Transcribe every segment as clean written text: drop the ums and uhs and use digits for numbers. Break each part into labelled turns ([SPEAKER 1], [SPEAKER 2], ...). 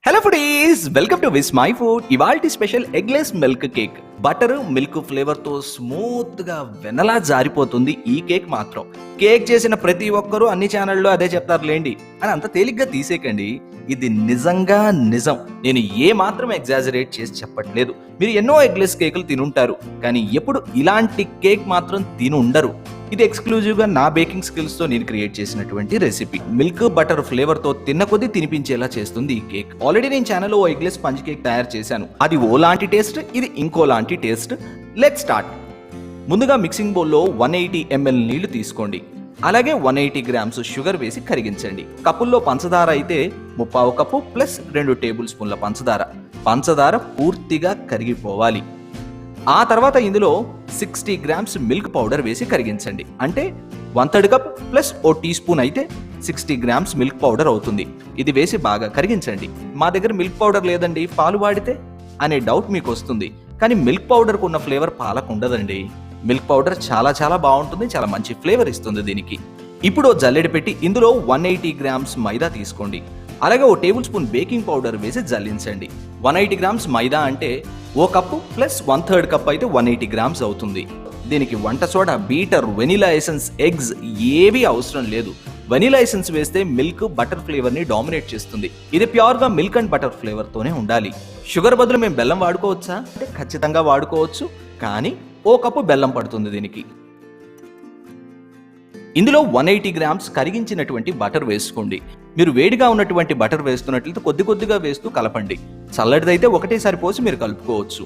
[SPEAKER 1] Hello foodies, welcome to Vismai food. ఇవాల్టి special eggless milk cake. Butter milk flavour తో smooth గా వెనలా జారిపోతుంది ఈ కేక్ మాత్రం. కేక్ చేసిన ప్రతి ఒక్కరూ అన్ని ఛానల్లో అదే చెప్తారులేండి అని అంత తేలిగ్గా తీసేకండి. ఇది నిజంగా నిజం. నేను ఏ మాత్రం ఎగ్జాజరేట్ చేసి చెప్పట్లేదు. మీరు ఎన్నో ఎగ్లెస్ కేకులు తినుంటారు, కానీ ఎప్పుడు ఇలాంటి కేక్ మాత్రం తినుండరు. ఇది ఎక్స్క్లూజివ్ గా నా బేకింగ్ స్కిల్స్ తో నేను క్రియేట్ చేసినటువంటి రెసిపీ. మిల్క్ బటర్ ఫ్లేవర్ తో తిన్న కొద్దీ తినిపించేలా చేస్తుంది ఈ కేక్. ఆల్రెడీ నేను ఛానల్లో ఓ ఎగ్లెస్ స్పంజ్ కేక్ తయారు చేశాను. అది ఓ లాంటి టేస్ట్, ఇది ఇంకో లాంటి టేస్ట్. Let start. ముందుగా మిక్సింగ్ బౌల్లో 180 ml నీళ్లు తీసుకోండి. అలాగే 180 గ్రామ్స్ షుగర్ వేసి కరిగించండి. కప్పుల్లో పంచదార అయితే 1/4 కప్పు ప్లస్ 2 టేబుల్ స్పూన్ల పంచదార. పంచదార పూర్తిగా కరిగిపోవాలి. ఆ తర్వాత ఇందులో 60 గ్రామ్స్ మిల్క్ పౌడర్ వేసి కరిగించండి. అంటే 1/3 cup plus O T spoon అయితే 60 గ్రామ్స్ మిల్క్ పౌడర్ అవుతుంది. ఇది వేసి బాగా కరిగించండి. మా దగ్గర మిల్క్ పౌడర్ లేదండి, పాలు వాడితే అనే డౌట్ మీకు వస్తుంది. కానీ మిల్క్ పౌడర్కు ఉన్న ఫ్లేవర్ పాలకు ఉండదండి. మిల్క్ పౌడర్ చాలా చాలా బాగుంటుంది, చాలా మంచి ఫ్లేవర్ ఇస్తుంది దీనికి. ఇప్పుడు జల్లెడ పెట్టి ఇందులో 180 గ్రామ్స్ మైదా తీసుకోండి. అలాగే ఓ టేబుల్ స్పూన్ బేకింగ్ పౌడర్ వేసి జల్లించండి. 180 గ్రామ్స్ మైదా అంటే ఓ కప్పు ప్లస్ 1/3 కప్ అయితే 180 గ్రామ్స్ అవుతుంది. దీనికి వంట soda, beater, vanilla essence, eggs ఏవి అవసరం లేదు. వెనిలా ఎసెన్స్ వేస్తే మిల్క్ బటర్ ఫ్లేవర్ ని డామినేట్ చేస్తుంది. ఇది ప్యూర్ గా మిల్క్ అండ్ బటర్ ఫ్లేవర్ తోనే ఉండాలి. షుగర్ బదులు మేము బెల్లం వాడుకోవచ్చా అంటే ఖచ్చితంగా వాడుకోవచ్చు, కానీ ఓ కప్పు బెల్లం పడుతుంది దీనికి. ఇందులో 180 గ్రామ్స్ కరిగించినటువంటి బటర్ వేసుకోండి. మీరు వేడిగా ఉన్నటువంటి బటర్ వేస్తున్నట్లయితే కొద్ది కొద్దిగా వేస్తూ కలపండి. చల్లటిదైతే ఒకటేసారి పోసి మీరు కలుపుకోవచ్చు.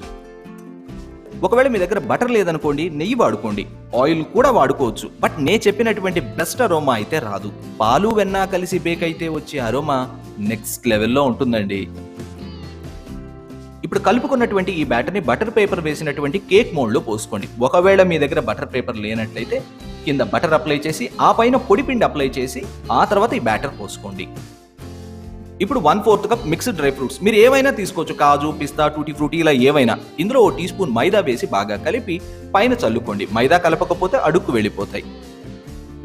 [SPEAKER 1] ఒకవేళ మీ దగ్గర బటర్ లేదనుకోండి, నెయ్యి వాడుకోండి, ఆయిల్ కూడా వాడుకోవచ్చు. బట్ నేను చెప్పినటువంటి బెస్ట్ అరోమా అయితే రాదు. పాలు వెన్న కలిసి బేక్ అయితే వచ్చే అరోమా నెక్స్ట్ లెవెల్లో ఉంటుందండి. ఇప్పుడు కలుపుకున్నటువంటి ఈ బ్యాటర్ని బటర్ పేపర్ వేసినటువంటి కేక్ మోల్డ్లో పోసుకోండి. ఒకవేళ మీ దగ్గర బటర్ పేపర్ లేనట్లయితే కింద బటర్ అప్లై చేసి ఆ పైన పొడిపిండి అప్లై చేసి ఆ తర్వాత ఈ బ్యాటర్ పోసుకోండి. ఇప్పుడు 1/4 కప్ మిక్స్డ్ డ్రై ఫ్రూట్స్ మీరు ఏవైనా తీసుకోవచ్చు. కాజు, పిస్తా, టూటీ ఫ్రూటీ ఇలా ఏవైనా. ఇందులో ఓ టీ స్పూన్ మైదా వేసి బాగా కలిపి పైన చల్లుకోండి. మైదా కలపకపోతే అడుక్కు వెళ్ళిపోతాయి.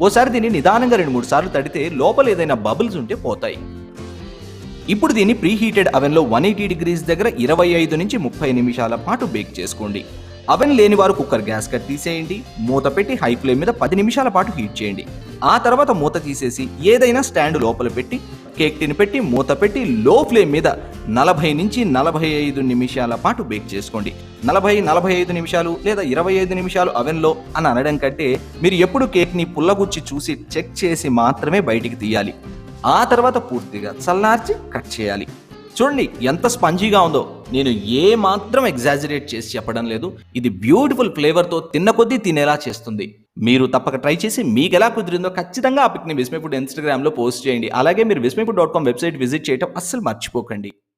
[SPEAKER 1] ఓసారి దీన్ని నిదానంగా 2-3 సార్లు తడితే లోపల ఏదైనా బబుల్స్ ఉంటే పోతాయి. ఇప్పుడు దీన్ని ప్రీహీటెడ్ అవెన్లో 180 డిగ్రీస్ దగ్గర 25 నుంచి 30 నిమిషాల పాటు బేక్ చేసుకోండి. అవెన్ లేని వారు కుక్కర్ గ్యాస్ కట్ తీసేయండి. మూత పెట్టి హై ఫ్లేమ్ మీద 10 నిమిషాల పాటు హీట్ చేయండి. ఆ తర్వాత మూత తీసేసి ఏదైనా స్టాండ్ లోపల పెట్టి కేక్ టిన్ పెట్టి మూత పెట్టి లో ఫ్లేమ్ మీద 40 నుంచి 45 నిమిషాల పాటు బేక్ చేసుకోండి. 40-45 నిమిషాలు లేదా 25 నిమిషాలు అవెన్లో అని అనడం కంటే మీరు ఎప్పుడు కేక్ని పుల్లగుచ్చి చూసి చెక్ చేసి మాత్రమే బయటికి తీయాలి. ఆ తర్వాత పూర్తిగా చల్లార్చి కట్ చేయాలి. చూడండి ఎంత స్పంజీగా ఉందో. నేను ఏ మాత్రం ఎగ్జాజరేట్ చేసి చెప్పడం లేదు. ఇది బ్యూటిఫుల్ ఫ్లేవర్తో తిన్న కొద్దీ తినేలా చేస్తుంది. మీరు తప్పక ట్రై చేసి మీకు ఎలా కుదిరిందో ఖచ్చితంగా ఆ పిక్ని విస్మయ్ ఫుడ్ ఇన్స్టాగ్రామ్లో పోస్ట్ చేయండి. అలాగే మీరు విస్మయ్ ఫుడ్.com వెబ్సైట్ విజిట్ చేయడం అస్సలు మర్చిపోకండి.